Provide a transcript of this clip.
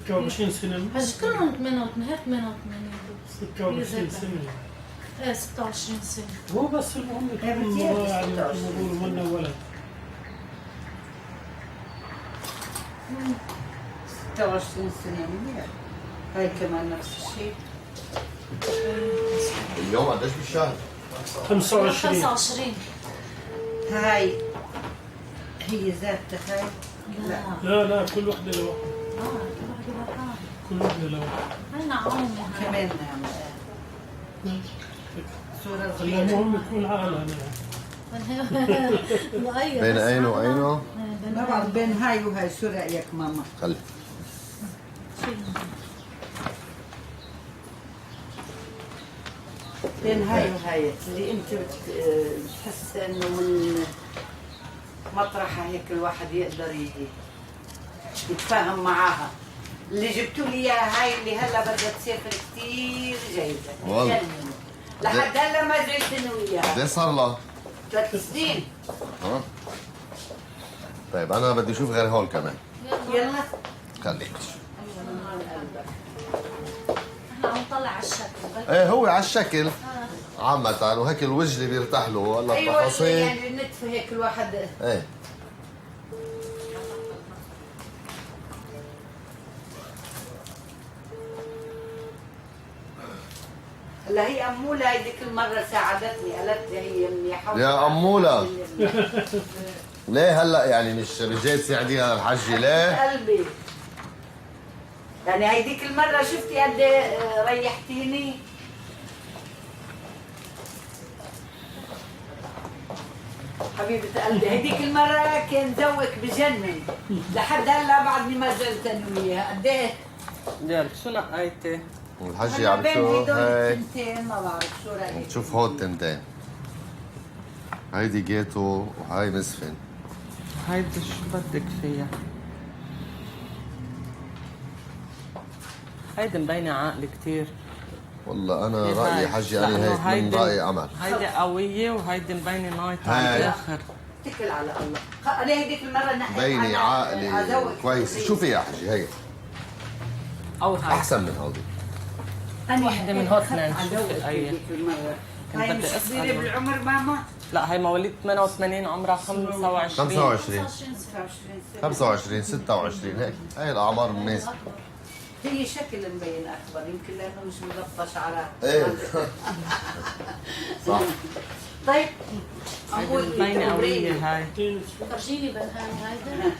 26 سنة. هج كلهم 88 هيك 88 26 سنة. ايه 26 سنة. هو بس المهم يكون يعني يقولوا منا ولد. 26 سنة منيح. هاي كمان نفس الشيء. اليوم قديش بالشهر؟ 25. 25. هاي هي ذاتها هاي؟ لا لا كل وحدة لوحدها. كل واحدة لحالها. كل وحدة لوحدها. هاي نعوم كمان صورة صغيرة. المهم يكون عقلها بين عينه وعينه؟ ما بعرف بين هاي وهاي شو رأيك ماما؟ خلي بين هاي وهاي اللي انت بتحس انه من مطرحها هيك الواحد يقدر يتفاهم معاها. اللي جبتوا لي اياها هاي اللي هلا بدها تسافر كثير جيدة. والله لحد هلا ما جيت انا وياها. قديش صار لها؟ 3 سنين. ها؟ طيب انا بدي اشوف غير هول كمان. يلا خليك. احنا عم نطلع على الشكل. ايه هو على الشكل عامة وهيك الوجه اللي بيرتاح له ولا ايوه التفاصيل. يعني النتف هيك الواحد. ايه هلا هي اموله هيديك المره ساعدتني قالت لي هي منيحه. يا أمولة ليه هلا يعني مش جاي تساعديها الحجة ليه؟ قلبي يعني هيديك المره شفتي قد ايه ريحتيني. حبيبة قلبي هيديك المرة كان ذوقك بجنن لحد هلا بعدني ما زلت انا وياها قد ايه؟ يلا شو نقيتي؟ والحجة عم بين شوف هيدول هيك التنتين ما بعرف شو رأيك. نشوف هول التنتين. هيدي جيتو وهاي مسفن. هيدي شو بدك فيها؟ هيدي مبينة عقل كتير. والله انا رأيي حجي انا هيك من رأيي عمل. هيدي قوية وهيدي مبينة نايطة هاي. على الآخر. اتكل على الله. انا هيديك المرة نحكي بيني عقلي كويس. شوفي يا حجي هي أو هاي احسن من هودي. وحدة من هول اثنين شوف الأية. هاي مش صغيرة بالعمر ماما؟ لا هي مواليد 88 عمرها 25. 25 25 26 هيك هاي الاعمار مناسبة. هي شكل مبين اكبر يمكن لانه مش مغطى شعرها. ايه صح. طيب هيدي مبينة قوية هاي. فرجيني بين هاي وهيدا.